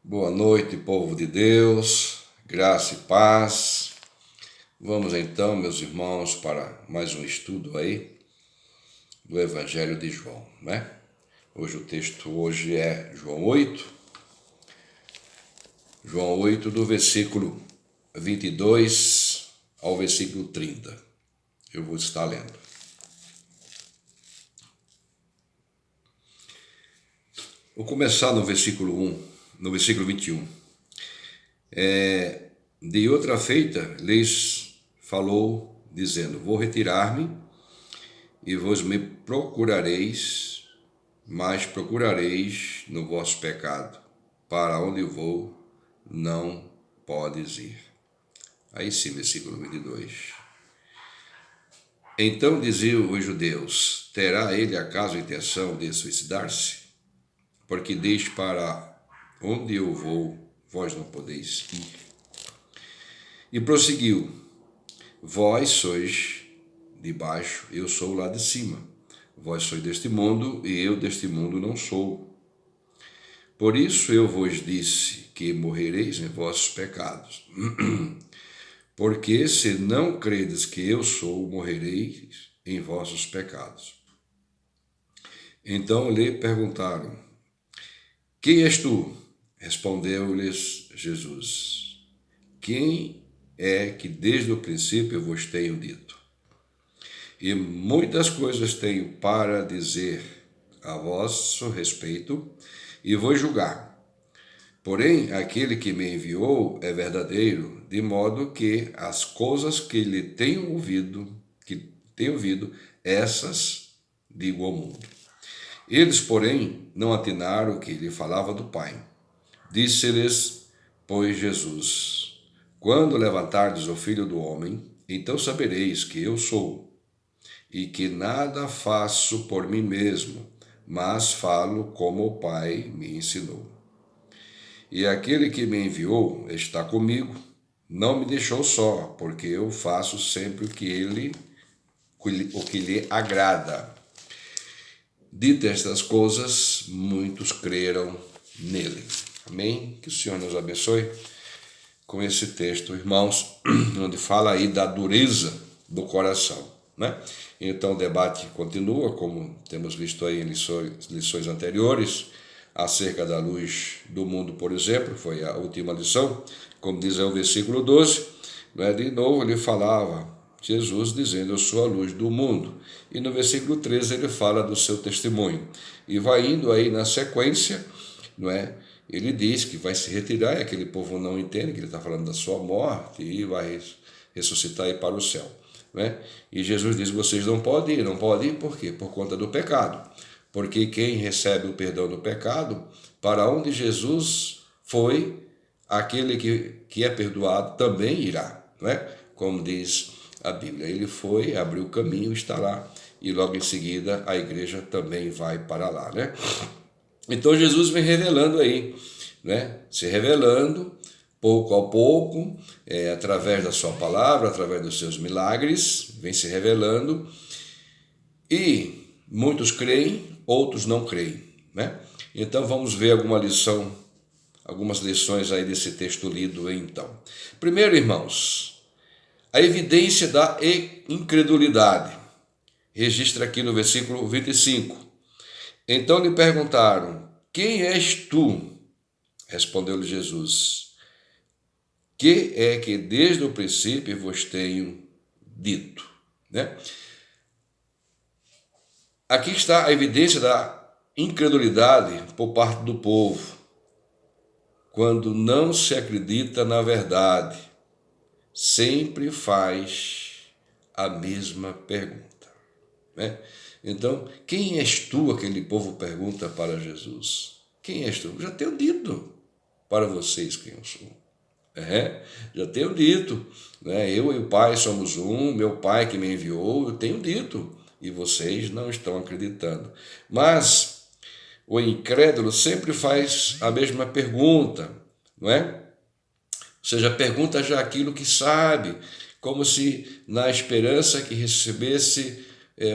Boa noite, povo de Deus, graça e paz. Vamos então, meus irmãos, para mais um estudo aí do Evangelho de João, né? O texto hoje é João 8, do versículo 22 ao versículo 30. Eu vou estar lendo. Vou começar no versículo 21. De outra feita lhes falou, dizendo: Vou retirar-me e vos me procurareis, mas procurareis no vosso pecado. Para onde eu vou, não podes ir. Aí sim, versículo 22. Então diziam os judeus: Terá ele acaso intenção de suicidar-se? Porque diz: Para onde eu vou, vós não podeis ir. E prosseguiu: Vós sois de baixo, eu sou lá de cima. Vós sois deste mundo, e eu deste mundo não sou. Por isso eu vos disse que morrereis em vossos pecados. Porque se não credes que eu sou, morrereis em vossos pecados. Então lhe perguntaram: Quem és tu? Respondeu-lhes Jesus: Quem é que desde o princípio vos tenho dito? E muitas coisas tenho para dizer a vosso respeito e vos julgar. Porém, aquele que me enviou é verdadeiro, de modo que as coisas que lhe tenho ouvido, essas digo ao mundo. Eles, porém, não atinaram que lhe falava do Pai. Disse-lhes, pois, Jesus: Quando levantardes o Filho do Homem, então sabereis que eu sou, e que nada faço por mim mesmo, mas falo como o Pai me ensinou. E aquele que me enviou está comigo, não me deixou só, porque eu faço sempre o que lhe agrada. Ditas estas coisas, muitos creram nele. Amém? Que o Senhor nos abençoe com esse texto, irmãos, onde fala aí da dureza do coração, né? Então o debate continua, como temos visto aí em lições anteriores, acerca da luz do mundo, por exemplo, foi a última lição, como diz aí o versículo 12, né? De novo ele falava, Jesus dizendo: Eu sou a luz do mundo. E no versículo 13 ele fala do seu testemunho. E vai indo aí na sequência, não é? Ele diz que vai se retirar, e aquele povo não entende que ele está falando da sua morte, e vai ressuscitar e ir para o céu. Né? E Jesus diz: Vocês não podem ir por quê? Por conta do pecado. Porque quem recebe o perdão do pecado, para onde Jesus foi, aquele que é perdoado também irá. Não é? Como diz a Bíblia, ele foi, abriu o caminho, está lá, e logo em seguida a igreja também vai para lá, né? Então Jesus vem revelando aí, né? Se revelando pouco a pouco, através da sua palavra, através dos seus milagres, vem se revelando, e muitos creem, outros não creem, né? Então vamos ver algumas lições aí desse texto lido então. Primeiro, irmãos, a evidência da incredulidade. Registra aqui no versículo 25. Então lhe perguntaram: Quem és tu? Respondeu-lhe Jesus: Que é que desde o princípio vos tenho dito, né? Aqui está a evidência da incredulidade por parte do povo, quando não se acredita na verdade, sempre faz a mesma pergunta, né? Então, quem és tu? Aquele povo pergunta para Jesus. Quem és tu? Já tenho dito para vocês quem eu sou. Já tenho dito, né? Eu e o Pai somos um, meu Pai que me enviou, eu tenho dito, e vocês não estão acreditando. Mas o incrédulo sempre faz a mesma pergunta, não é? Ou seja, pergunta já aquilo que sabe, como se na esperança que recebesse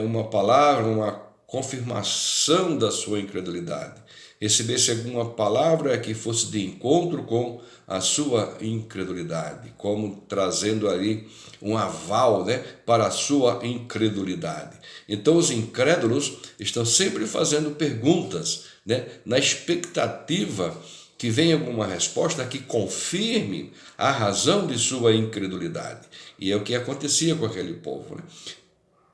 uma palavra, uma confirmação da sua incredulidade. recebesse alguma palavra que fosse de encontro com a sua incredulidade, como trazendo ali um aval, né, para a sua incredulidade. Então os incrédulos estão sempre fazendo perguntas, né, na expectativa que venha alguma resposta que confirme a razão de sua incredulidade. E é o que acontecia com aquele povo, né?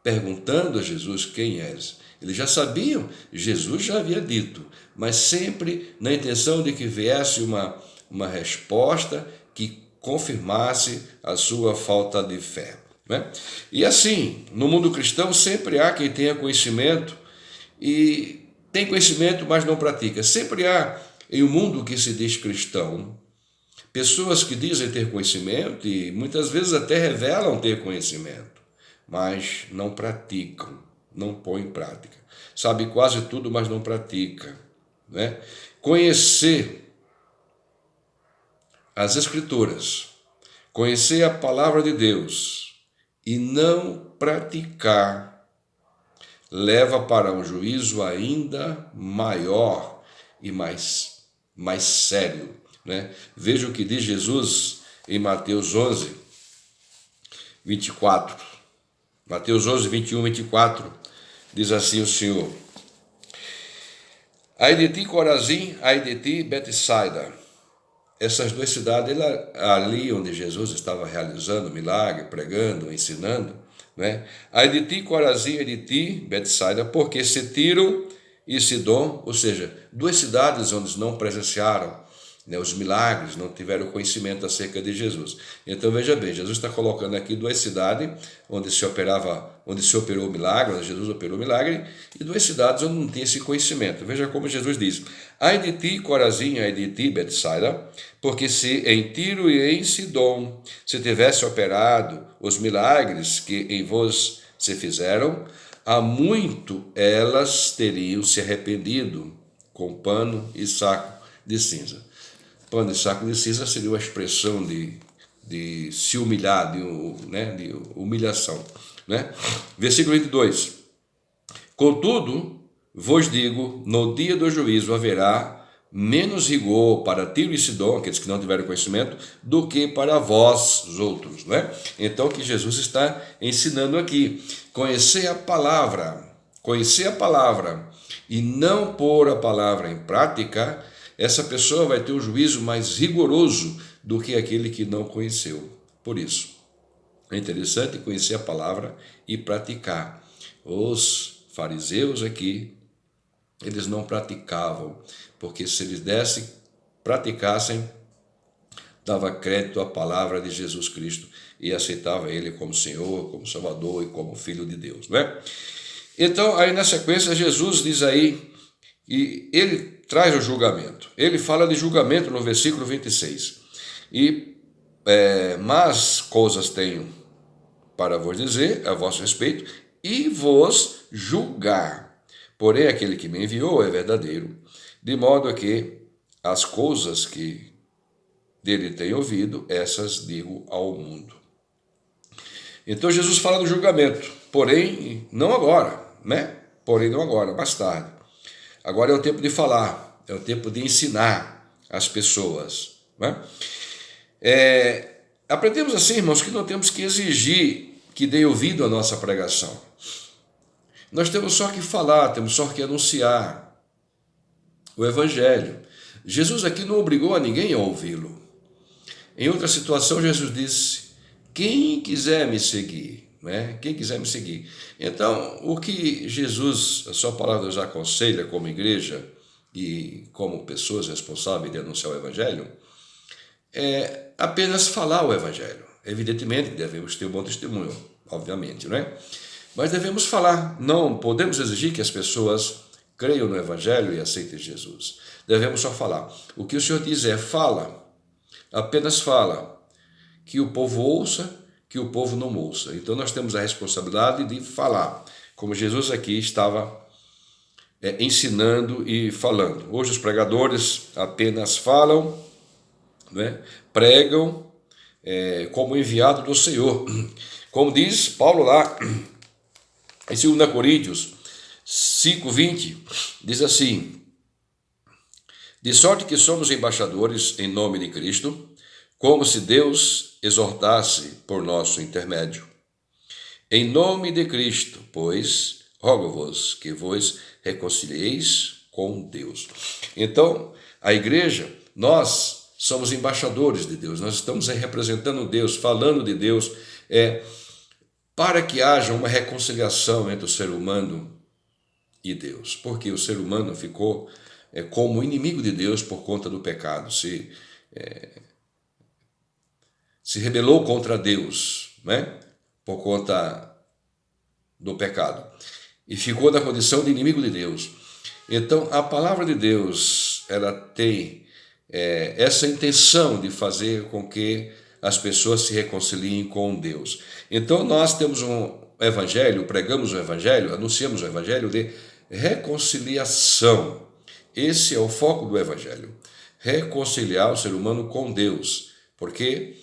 Perguntando a Jesus: quem és? Eles já sabiam, Jesus já havia dito, mas sempre na intenção de que viesse uma resposta que confirmasse a sua falta de fé, né? E assim, no mundo cristão sempre há quem tenha conhecimento e tem conhecimento, mas não pratica. Sempre há em um mundo que se diz cristão pessoas que dizem ter conhecimento e muitas vezes até revelam ter conhecimento, mas não praticam, não põem em prática. Sabe quase tudo, mas não pratica, né? Conhecer as Escrituras, conhecer a palavra de Deus e não praticar leva para um juízo ainda maior e mais sério, né? Veja o que diz Jesus em Mateus 11, 24. Mateus 11, 21, 24, diz assim o Senhor: ai de ti, Corazim, ai de ti, Betsaida. Essas duas cidades, ali onde Jesus estava realizando milagre, pregando, ensinando, né? Ai de ti, Corazim, ai de ti, Betsaida, porque se Tiro e Sidom, ou seja, duas cidades onde não presenciaram, né, os milagres, não tiveram conhecimento acerca de Jesus. Então veja bem, Jesus está colocando aqui duas cidades onde se operou o milagre, onde Jesus operou o milagre, e duas cidades onde não tinha esse conhecimento. Veja como Jesus diz: ai de ti, Corazim, ai de ti, Betsaida, porque se em Tiro e em Sidom se tivesse operado os milagres que em vós se fizeram, há muito elas teriam se arrependido com pano e saco de cinza. Pano e saco de cinza seria uma expressão de se humilhar, de humilhação, né? Versículo 22. Contudo, vos digo, no dia do juízo haverá menos rigor para Tiro e Sidom, aqueles que não tiveram conhecimento, do que para vós os outros, né? Então, o que Jesus está ensinando aqui: conhecer a palavra e não pôr a palavra em prática, essa pessoa vai ter um juízo mais rigoroso do que aquele que não conheceu. Por isso, é interessante conhecer a palavra e praticar. Os fariseus aqui, eles não praticavam, porque se eles praticassem, dava crédito à palavra de Jesus Cristo e aceitava ele como Senhor, como Salvador e como Filho de Deus, né? Então, aí na sequência, Jesus diz aí, e ele traz o julgamento. Ele fala de julgamento no versículo 26. Mas coisas tenho para vos dizer a vosso respeito e vos julgar. Porém, aquele que me enviou é verdadeiro, de modo que as coisas que dele tenho ouvido, essas digo ao mundo. Então Jesus fala do julgamento, porém não agora, né? Porém não agora, mais tarde. Agora é o tempo de falar, é o tempo de ensinar as pessoas, né? Aprendemos assim, irmãos, que não temos que exigir que dê ouvido à nossa pregação. Nós temos só que falar, temos só que anunciar o Evangelho. Jesus aqui não obrigou a ninguém a ouvi-lo. Em outra situação, Jesus disse: quem quiser me seguir, né? Quem quiser me seguir. Então, o que Jesus, a sua palavra nos aconselha como igreja e como pessoas responsáveis de anunciar o Evangelho, é apenas falar o Evangelho. Evidentemente, devemos ter um bom testemunho, obviamente, né? Mas devemos falar. Não podemos exigir que as pessoas creiam no Evangelho e aceitem Jesus. Devemos só falar. O que o Senhor diz é: fala, apenas fala. Que o povo ouça, que o povo não ouça. Então nós temos a responsabilidade de falar, como Jesus aqui estava ensinando e falando. Hoje os pregadores apenas falam, né? Pregam como enviado do Senhor. Como diz Paulo lá em 2 Coríntios 5:20, diz assim: De sorte que somos embaixadores em nome de Cristo, como se Deus exortasse por nosso intermédio. Em nome de Cristo, pois, rogo-vos que vos reconcilieis com Deus. Então, a igreja, nós somos embaixadores de Deus, nós estamos aí representando Deus, falando de Deus, para que haja uma reconciliação entre o ser humano e Deus, porque o ser humano ficou como inimigo de Deus por conta do pecado, se rebelou contra Deus, né? Por conta do pecado, e ficou na condição de inimigo de Deus. Então, a palavra de Deus, ela tem essa intenção de fazer com que as pessoas se reconciliem com Deus. Então, nós temos um evangelho, pregamos o evangelho, anunciamos o evangelho de reconciliação. Esse é o foco do evangelho, reconciliar o ser humano com Deus, porque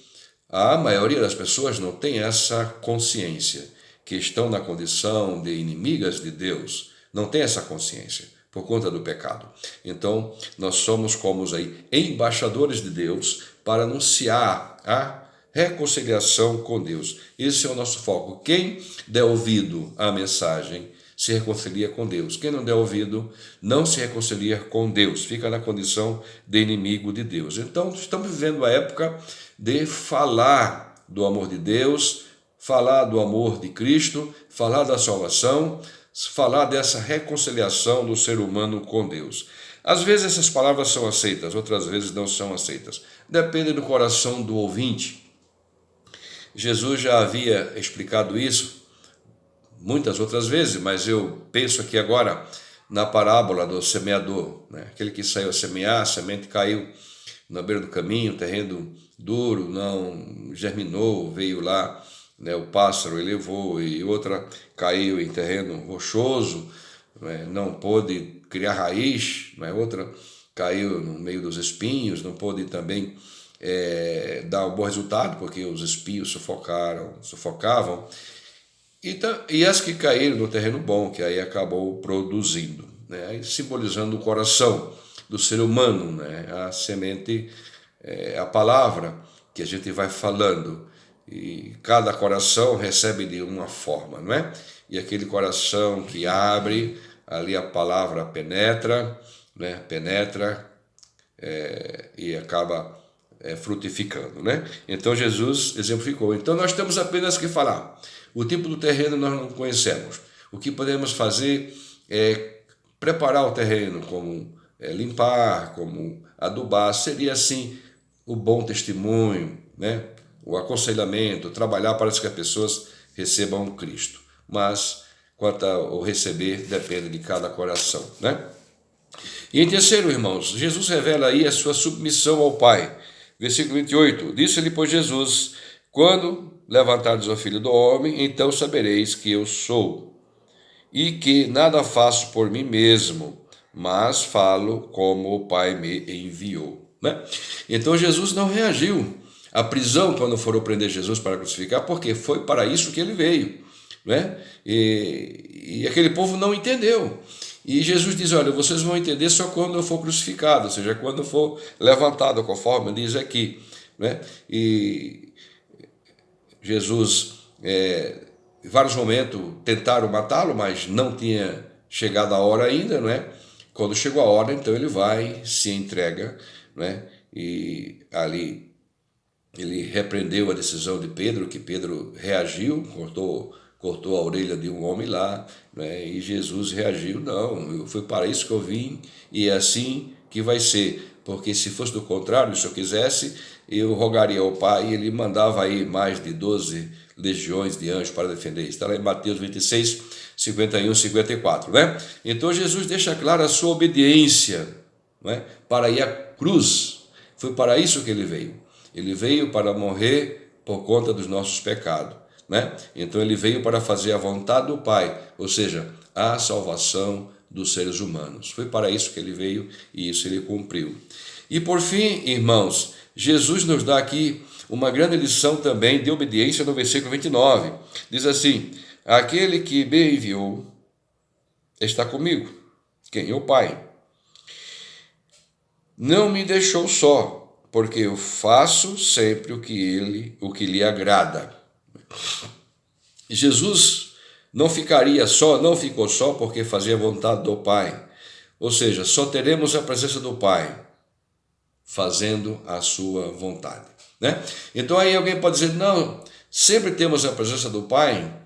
a maioria das pessoas não tem essa consciência, que estão na condição de inimigas de Deus, não tem essa consciência por conta do pecado. Então, nós somos como aí embaixadores de Deus para anunciar a reconciliação com Deus. Esse é o nosso foco. Quem der ouvido à mensagem se reconcilia com Deus. Quem não der ouvido não se reconcilia com Deus, fica na condição de inimigo de Deus. Então, estamos vivendo a época de falar do amor de Deus, falar do amor de Cristo, falar da salvação, falar dessa reconciliação do ser humano com Deus. Às vezes essas palavras são aceitas, outras vezes não são aceitas. Depende do coração do ouvinte. Jesus já havia explicado isso muitas outras vezes, mas eu penso aqui agora na parábola do semeador, né? Aquele que saiu a semear, a semente caiu na beira do caminho, terreno duro, não germinou, veio lá, né, o pássaro e levou, e outra caiu em terreno rochoso, né, não pôde criar raiz, né, outra caiu no meio dos espinhos, não pôde também dar um bom resultado, porque os espinhos sufocavam, e as que caíram no terreno bom, que aí acabou produzindo, né, simbolizando o coração do ser humano, né, a semente, a palavra que a gente vai falando, e cada coração recebe de uma forma, não é? E aquele coração que abre, ali a palavra penetra, né? E acaba frutificando, né? Então Jesus exemplificou. Então nós temos apenas que falar. O tipo do terreno nós não conhecemos. O que podemos fazer é preparar o terreno, como limpar, como adubar. Seria assim o bom testemunho, né? O aconselhamento, trabalhar para que as pessoas recebam Cristo. Mas quanto ao receber, depende de cada coração, né? E em terceiro, irmãos, Jesus revela aí a sua submissão ao Pai. Versículo 28, disse-lhe, pois, Jesus, quando levantardes o Filho do Homem, então sabereis que eu sou, e que nada faço por mim mesmo, mas falo como o Pai me enviou, né? Então Jesus não reagiu à prisão quando foram prender Jesus para crucificar, porque foi para isso que ele veio, né? E aquele povo não entendeu. E Jesus diz, olha, vocês vão entender só quando eu for crucificado, ou seja, quando eu for levantado, conforme diz aqui, né? E Jesus, em vários momentos, tentaram matá-lo, mas não tinha chegado a hora ainda, não é? Quando chegou a hora, então ele vai, se entrega, né? E ali ele repreendeu a decisão de Pedro, que Pedro reagiu, cortou a orelha de um homem lá, né? E Jesus reagiu, não, foi para isso que eu vim e é assim que vai ser, porque se fosse do contrário, se eu quisesse, eu rogaria ao Pai e ele mandava aí mais de 12 legiões de anjos para defender. Está lá em Mateus 26, 51, 54, né? Então Jesus deixa clara a sua obediência, né, para ir à cruz. Foi para isso que ele veio. Ele veio para morrer por conta dos nossos pecados, né? Então ele veio para fazer a vontade do Pai, ou seja, a salvação dos seres humanos. Foi para isso que ele veio e isso ele cumpriu. E por fim, irmãos, Jesus nos dá aqui uma grande lição também de obediência no versículo 29. Diz assim, aquele que me enviou está comigo. Quem? O Pai. não me deixou só, porque eu faço sempre o que lhe agrada. Jesus não ficaria só, não ficou só porque fazia a vontade do Pai. Ou seja, só teremos a presença do Pai fazendo a sua vontade, né? Então aí alguém pode dizer, não, sempre temos a presença do Pai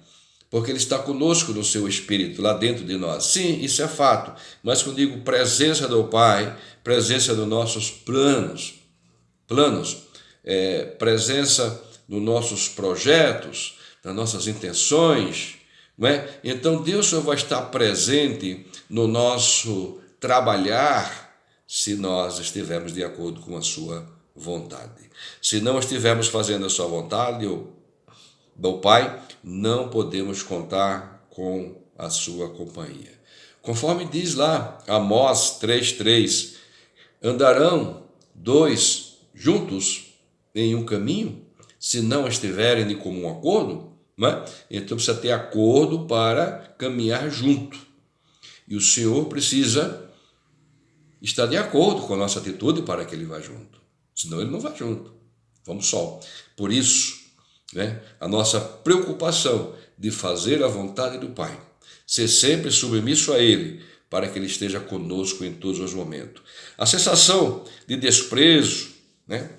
porque Ele está conosco no seu Espírito, lá dentro de nós. Sim, isso é fato, mas quando digo presença do Pai, presença dos nossos planos, presença nos nossos projetos, nas nossas intenções, não é? Então Deus só vai estar presente no nosso trabalhar se nós estivermos de acordo com a sua vontade. Se não estivermos fazendo a sua vontade, do Pai, não podemos contar com a sua companhia. Conforme diz lá Amós 3:3, andarão dois juntos em um caminho, se não estiverem de comum acordo, né? Então precisa ter acordo para caminhar junto. E o Senhor precisa estar de acordo com a nossa atitude para que Ele vá junto. Senão Ele não vai junto. Vamos só. Por isso, né, a nossa preocupação de fazer a vontade do Pai, ser sempre submisso a Ele, para que Ele esteja conosco em todos os momentos. A sensação de desprezo, né,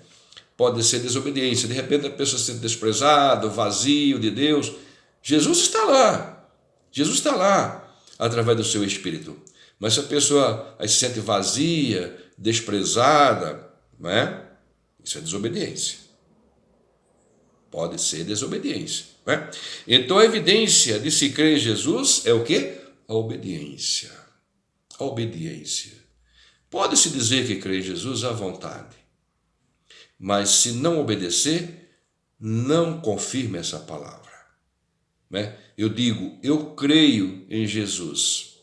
pode ser desobediência. De repente a pessoa se sente desprezada, vazio de Deus. Jesus está lá, através do seu Espírito. Mas se a pessoa aí se sente vazia, desprezada, né, isso é desobediência. Pode ser desobediência, né? Então a evidência de se crer em Jesus é o quê? A obediência. A obediência. Pode-se dizer que crê em Jesus à vontade, mas se não obedecer, não confirma essa palavra, né? Eu digo, eu creio em Jesus.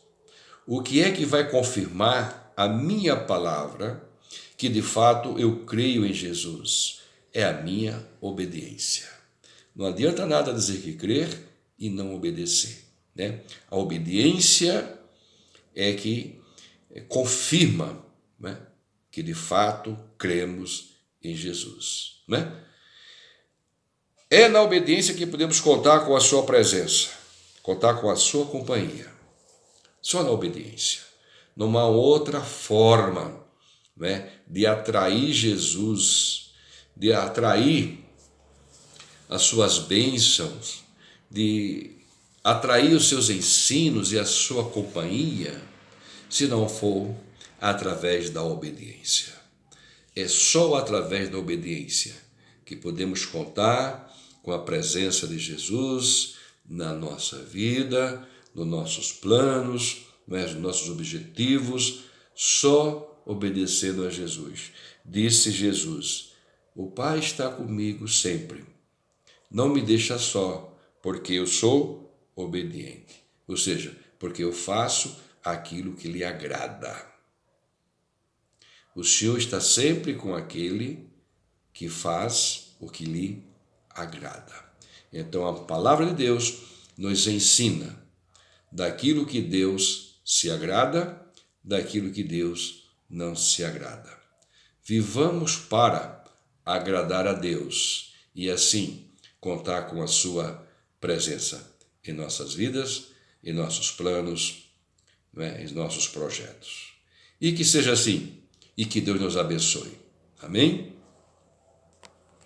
O que é que vai confirmar a minha palavra, que de fato eu creio em Jesus? É a minha obediência. Não adianta nada dizer que crer e não obedecer, né? A obediência é que confirma, né, que de fato cremos em Jesus, né? É na obediência que podemos contar com a sua presença, contar com a sua companhia. Só na obediência. Numa outra forma, né, de atrair Jesus, de atrair as suas bênçãos, de atrair os seus ensinos e a sua companhia, se não for através da obediência. É só através da obediência que podemos contar com a presença de Jesus na nossa vida, nos nossos planos, nos nossos objetivos, só obedecendo a Jesus. Disse Jesus, o Pai está comigo sempre. Não me deixa só, porque eu sou obediente. Ou seja, porque eu faço aquilo que lhe agrada. O Senhor está sempre com aquele que faz o que lhe agrada. Então a palavra de Deus nos ensina daquilo que Deus se agrada, daquilo que Deus não se agrada. Vivamos para agradar a Deus e assim contar com a sua presença em nossas vidas, em nossos planos, né, em nossos projetos. E que seja assim, e que Deus nos abençoe. Amém?